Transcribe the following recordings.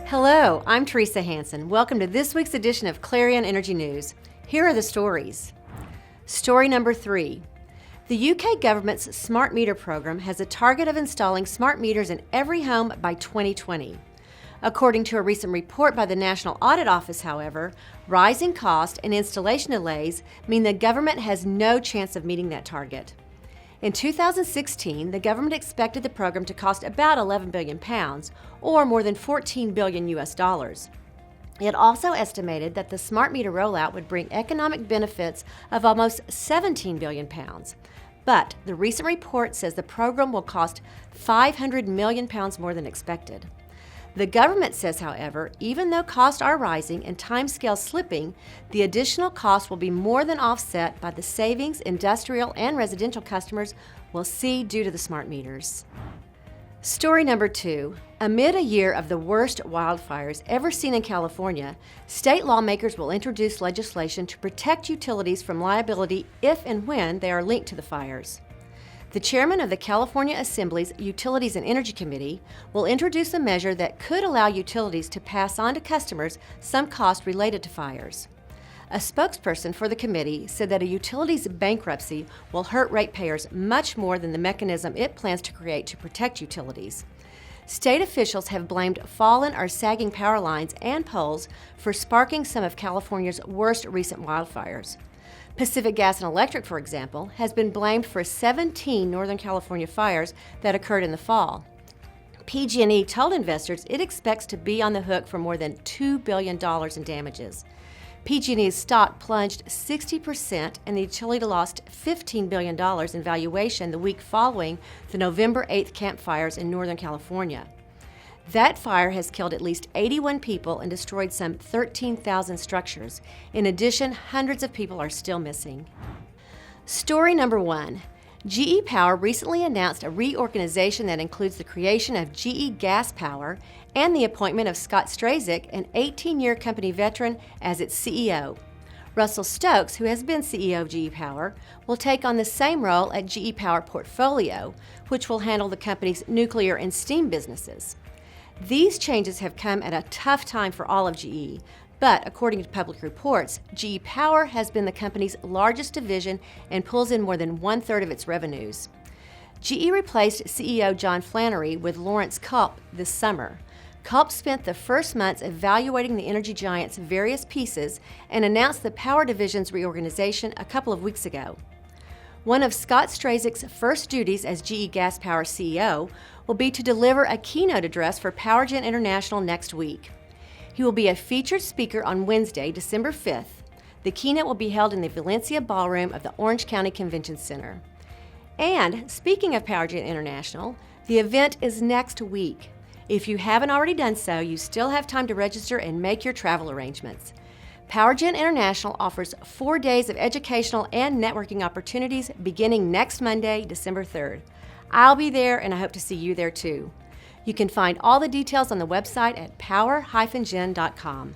Hello, I'm Teresa Hansen. Welcome to this week's edition of Clarion Energy News. Here are the stories. Story number 3. The UK government's smart meter program has a target of installing smart meters in every home by 2020. According to a recent report by the National Audit Office, however, rising cost and installation delays mean the government has no chance of meeting that target. In 2016, the government expected the program to cost about £11 billion, or more than $14 billion US. It also estimated that the smart meter rollout would bring economic benefits of almost £17 billion. But the recent report says the program will cost £500 million more than expected. The government says, however, even though costs are rising and timescales slipping, the additional cost will be more than offset by the savings industrial and residential customers will see due to the smart meters. Story number 2. Amid a year of the worst wildfires ever seen in California, state lawmakers will introduce legislation to protect utilities from liability if and when they are linked to the fires. The chairman of the California Assembly's Utilities and Energy Committee will introduce a measure that could allow utilities to pass on to customers some costs related to fires. A spokesperson for the committee said that a utility's bankruptcy will hurt ratepayers much more than the mechanism it plans to create to protect utilities. State officials have blamed fallen or sagging power lines and poles for sparking some of California's worst recent wildfires. Pacific Gas and Electric, for example, has been blamed for 17 Northern California fires that occurred in the fall. PG&E told investors it expects to be on the hook for more than $2 billion in damages. PG&E's stock plunged 60% and the utility lost $15 billion in valuation the week following the November 8th campfires in Northern California. That fire has killed at least 81 people and destroyed some 13,000 structures. In addition, hundreds of people are still missing. Story number 1. GE Power recently announced a reorganization that includes the creation of GE Gas Power and the appointment of Scott Strazik, an 18-year company veteran, as its CEO. Russell Stokes, who has been CEO of GE Power, will take on the same role at GE Power Portfolio, which will handle the company's nuclear and steam businesses. These changes have come at a tough time for all of GE, but according to public reports, GE Power has been the company's largest division and pulls in more than 1/3 of its revenues. GE replaced CEO John Flannery with Lawrence Culp this summer. Culp spent the first months evaluating the energy giant's various pieces and announced the power division's reorganization a couple of weeks ago. One of Scott Strazik's first duties as GE Gas Power CEO will be to deliver a keynote address for PowerGen International next week. He will be a featured speaker on Wednesday, December 5th. The keynote will be held in the Valencia Ballroom of the Orange County Convention Center. And speaking of PowerGen International, the event is next week. If you haven't already done so, you still have time to register and make your travel arrangements. PowerGen International offers 4 days of educational and networking opportunities beginning next Monday, December 3rd. I'll be there and I hope to see you there too. You can find all the details on the website at power-gen.com.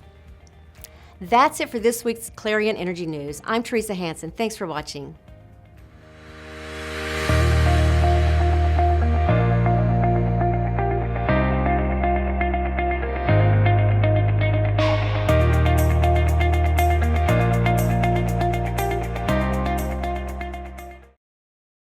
That's it for this week's Clarion Energy News. I'm Teresa Hansen. Thanks for watching.